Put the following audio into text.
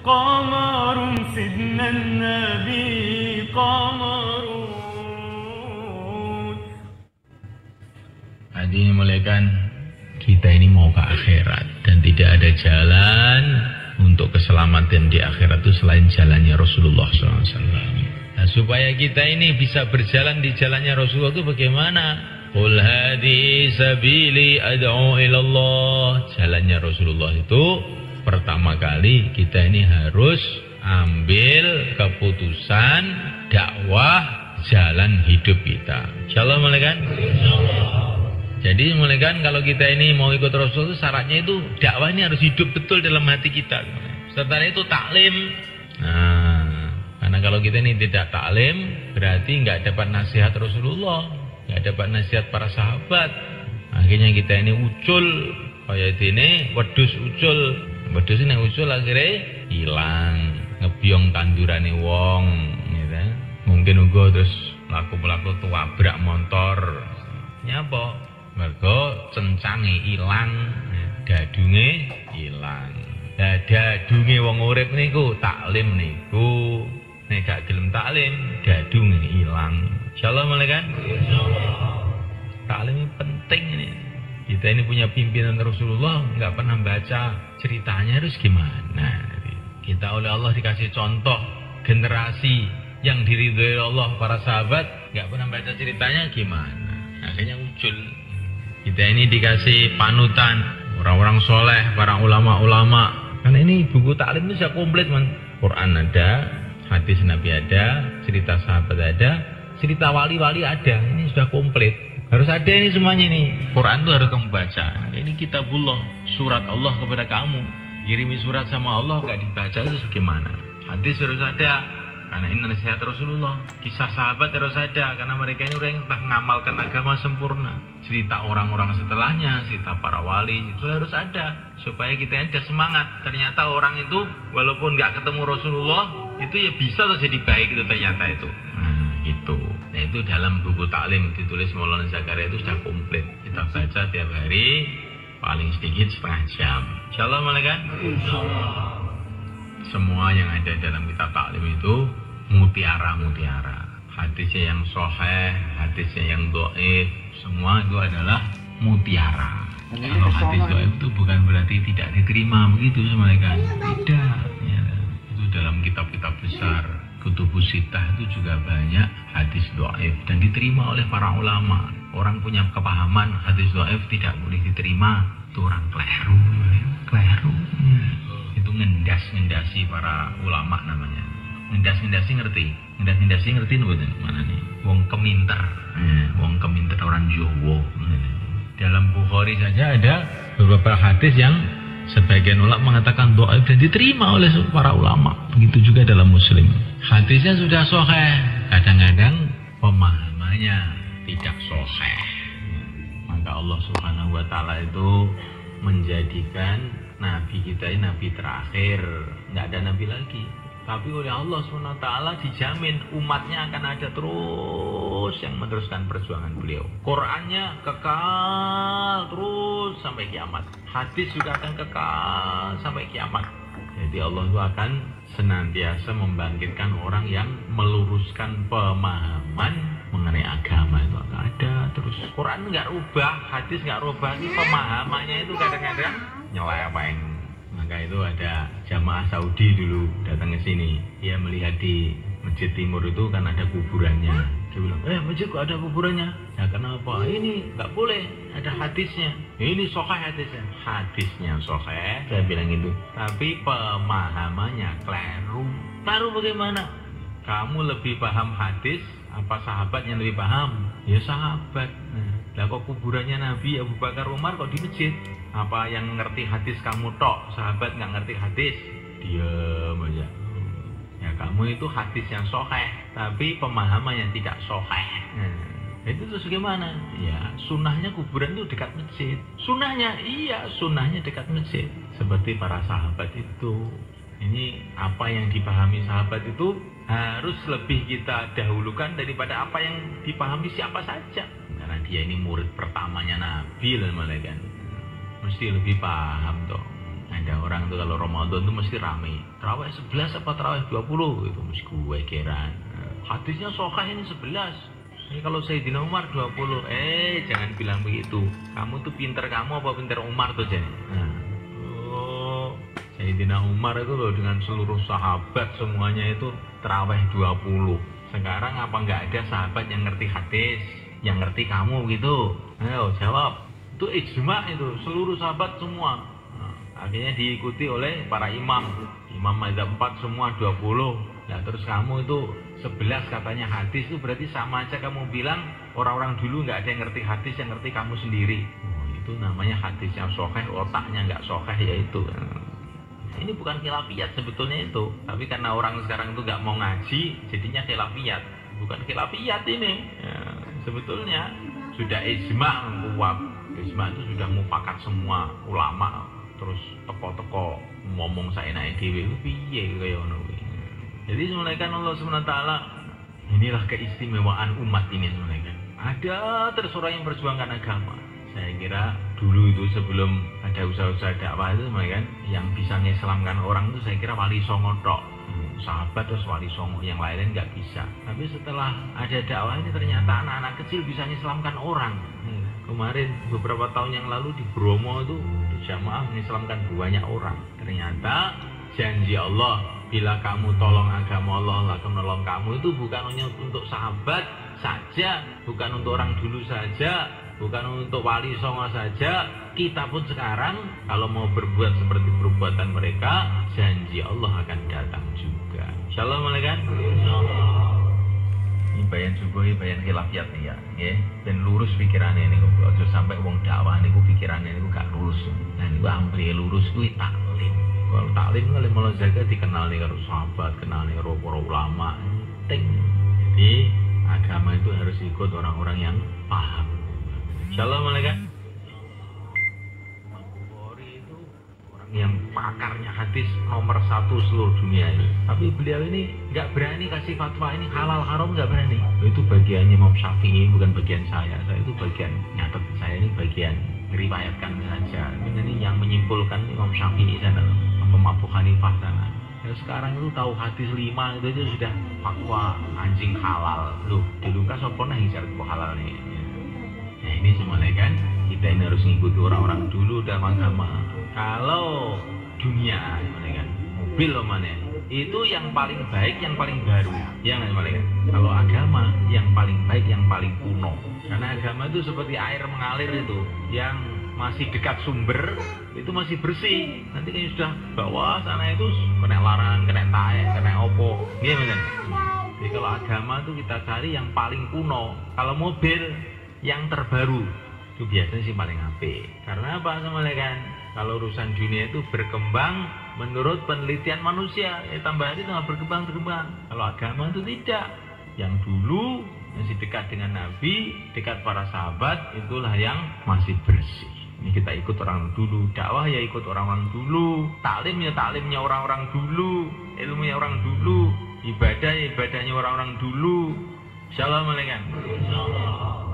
قمر سيدنا النبي قمر. Hadirin muliakan, kita ini mau ke akhirat dan tidak ada jalan untuk keselamatan di akhirat itu selain jalannya Rasulullah SAW. Nah, supaya kita ini bisa berjalan di jalannya Rasulullah itu bagaimana? Qul hadi sabili ad'u ilallah. Jalannya Rasulullah itu pertama kali kita ini harus ambil keputusan dakwah jalan hidup kita. Insyaallah mulaikan. Jadi mulaikan kalau kita ini mau ikut Rasul itu syaratnya itu dakwah ini harus hidup betul dalam hati kita. Setelah itu taklim. Nah, karena kalau kita ini tidak taklim berarti nggak dapat nasihat Rasulullah, nggak dapat nasihat para sahabat. Akhirnya kita ini ucul kayak ini wedus ucul. Wedus ini ucul akhirnya hilang, ngebiong tandurane wong gitu. Mungkin uga terus pelaku tuabrak motor. Nyapa? Mergo cencange ilang, dadunge ilang. Lah dadunge wong urip niku taklim niku. Nek gak gelem taklim, dadunge ilang. Insyaallah mulaikan? Insyaallah. Taklim ini penting ini. Kita ini punya pimpinan Rasulullah, nggak pernah baca ceritanya harus gimana. Kita oleh Allah dikasih contoh generasi yang diridhoi Allah, para sahabat nggak pernah baca ceritanya gimana. Akhirnya muncul. Kita ini dikasih panutan orang-orang soleh, para ulama-ulama. Karena ini buku taklim itu sudah komplit, man. Quran ada, hadis Nabi ada, cerita sahabat ada, cerita wali-wali ada. Ini sudah komplit. Harus ada ini semuanya nih. Quran itu harus kamu baca. Ini kitabullah, surat Allah kepada kamu. Kirimi surat sama Allah gak dibaca itu bagaimana? Hadis harus ada. Karena ini nasihat Rasulullah. Kisah sahabat harus ada. Karena mereka ini orang yang telah mengamalkan agama sempurna. Cerita orang-orang setelahnya, cerita para wali itu harus ada. Supaya kita ada semangat. Ternyata orang itu walaupun gak ketemu Rasulullah, itu ya bisa jadi baik itu ternyata itu. Gitu. Nah itu dalam buku taklim ditulis Maulana Zakaria itu sudah komplit. Kita baca tiap hari paling sedikit setengah jam. Insyaallah malaikat. Insyaallah. Semua yang ada dalam kitab taklim itu mutiara-mutiara. Hadisnya yang sahih, hadisnya yang dhaif, semua itu adalah mutiara. Kalau hadis dhaif itu bukan berarti tidak diterima begitu malaikat. Tidak. Ya, itu dalam kitab-kitab besar. Kutubus Sittah itu juga banyak hadis dhaif dan diterima oleh para ulama. Orang punya kepahaman hadis dhaif tidak boleh diterima, itu orang keliru. Itu ngendas-ngendasi para ulama namanya. Ngendas-ngendasi ngerti nih mana nih? Wong keminter. Wong keminter orang Jawa. Dalam Bukhari saja ada beberapa hadis yang sebagian ulama mengatakan dhaif dan diterima oleh para ulama. Begitu juga dalam Muslim. Hadisnya sudah sahih, kadang-kadang pemahamannya tidak sahih. Maka Allah Subhanahu wa taala itu menjadikan nabi kita ini nabi terakhir, nggak ada nabi lagi. Tapi oleh Allah Subhanahu wa taala dijamin umatnya akan ada terus yang meneruskan perjuangan beliau. Qurannya kekal terus sampai kiamat. Hadis juga akan kekal sampai kiamat. Jadi Allah itu akan senantiasa membangkitkan orang yang meluruskan pemahaman mengenai agama itu akan ada terus. Quran nggak rubah, hadis nggak rubah, ini pemahamannya itu kadang-kadang nyeleweng. Maka itu ada jamaah Saudi dulu datang ke sini, dia melihat di Masjid Timur itu kan ada kuburannya. Dia bilang, masjid kok ada kuburannya? Ya kenapa? Ini nggak boleh, ada hadisnya. Ini sahih hadisnya. Hadisnya sahih, saya bilang itu. Tapi pemahamannya keliru. Keliru bagaimana? Kamu lebih paham hadis, apa sahabat yang lebih paham? Ya sahabat. Lah kok kuburannya Nabi Abu Bakar Umar kok di masjid? Apa yang ngerti hadis kamu tok, sahabat nggak ngerti hadis? Diam aja. Ya kamu itu hadis yang sahih, tapi pemahaman yang tidak sahih. Itu terus gimana? Ya sunnahnya kuburan itu dekat masjid. Sunnahnya iya, sunnahnya dekat masjid. Seperti para sahabat itu. Ini apa yang dipahami sahabat itu harus lebih kita dahulukan daripada apa yang dipahami siapa saja. Karena dia ini murid pertamanya Nabi dan malaikat. mesti lebih paham dong. Ada orang tuh kalau Ramadan tuh mesti rame. Tarawih 11 apa tarawih 20 itu mesti gue kiran. Hadisnya sahih ini 11. Ini kalau Sayyidina Umar 20. Jangan bilang begitu. Kamu tuh pinter kamu apa pinter Umar tuh jadi. Sayyidina Umar itu loh dengan seluruh sahabat semuanya itu tarawih 20. Sekarang apa nggak ada sahabat yang ngerti hadis, yang ngerti kamu gitu? Ayo jawab. Itu ijma itu, seluruh sahabat semua. Akhirnya diikuti oleh para imam. Imam mazhab 4 semua 20. Nah terus kamu itu 11 katanya hadis, itu berarti sama aja kamu bilang orang-orang dulu nggak ada yang ngerti hadis, yang ngerti kamu sendiri. Itu namanya hadis yang sahih, otaknya nggak sahih yaitu. Ini bukan khilafiyat sebetulnya itu, tapi karena orang sekarang itu nggak mau ngaji, jadinya khilafiyat. Bukan khilafiyat ini, sebetulnya sudah ijma kuat. Ijma itu sudah mufakat semua ulama, terus teko-teko ngomong saenake dhewe itu piye kaya ngono kuwi. Jadi sebenarnya kan Allah SWT, inilah keistimewaan umat ini sebenarnya kan. Ada terus orang yang perjuangkan agama. Saya kira dulu itu sebelum ada usaha-usaha dakwah itu sebenarnya kan, yang bisa mengislamkan orang itu saya kira Wali Songo tok. Sahabat terus Wali Songo, yang lain nggak bisa. Tapi setelah ada dakwah ini ternyata anak-anak kecil bisa mengislamkan orang. Kemarin beberapa tahun yang lalu di Bromo itu jamaah mengislamkan banyak orang. Ternyata janji Allah, bila kamu tolong agama Allah, Allah akan menolong kamu, itu bukan hanya untuk sahabat saja, bukan untuk orang dulu saja, bukan untuk Wali Songo saja. Kita pun sekarang kalau mau berbuat seperti perbuatan mereka, janji Allah akan datang juga. Insyaallah malaikat. Ini bayan subuh, bayan khilafiyat nih ya, dan lurus pikirannya ini. Kalau sampai wong dakwah ini, pikirannya ini gak lurus. Nah ini ambil lurus itu taklim. Kalau taklim kalau malah jaga dikenal nih karo sahabat, kenal nih para ulama, penting. Jadi agama itu harus ikut orang-orang yang paham. Insyaallah malaikat. Yang pakarnya hadis nomor 1 seluruh dunia ini. Tapi beliau ini nggak berani kasih fatwa ini halal haram, nggak berani. Itu bagiannya Imam Syafi'i, bukan bagian saya. Saya itu bagian nyatet, saya ini bagian meriwayatkan saja. Ini yang menyimpulkan Imam Syafi'i sana, Imam Abu Hanifah sana. Ya, sekarang itu tahu hadis 5 itu aja sudah fatwa anjing halal. Loh, di Lukas apa nih yang halal nih? Nah ini semuanya kan, kita ini harus ngikuti orang-orang dulu dalam agama. Kalau dunia, kan, mobil mana, itu yang paling baik, yang paling baru, ya nggak kan? Kalau agama, yang paling baik, yang paling kuno. Karena agama itu seperti air mengalir itu, yang masih dekat sumber itu masih bersih. Nanti kan sudah bawah sana itu kena larangan, kena tae, kena opo, gimana? Jadi kalau agama itu kita cari yang paling kuno. Kalau mobil yang terbaru itu biasanya sih paling apik. Karena apa semuanya kan? Kalau urusan dunia itu berkembang menurut penelitian manusia, tambah hari tambah berkembang. Kalau agama itu tidak. Yang dulu masih dekat dengan Nabi, dekat para sahabat, itulah yang masih bersih. Ini kita ikut orang dulu, dakwah ya ikut orang-orang dulu, taklim ya taklimnya orang-orang dulu, ilmunya orang dulu, ibadah ya ibadahnya orang-orang dulu. Insyaallah malaikat. Insyaallah.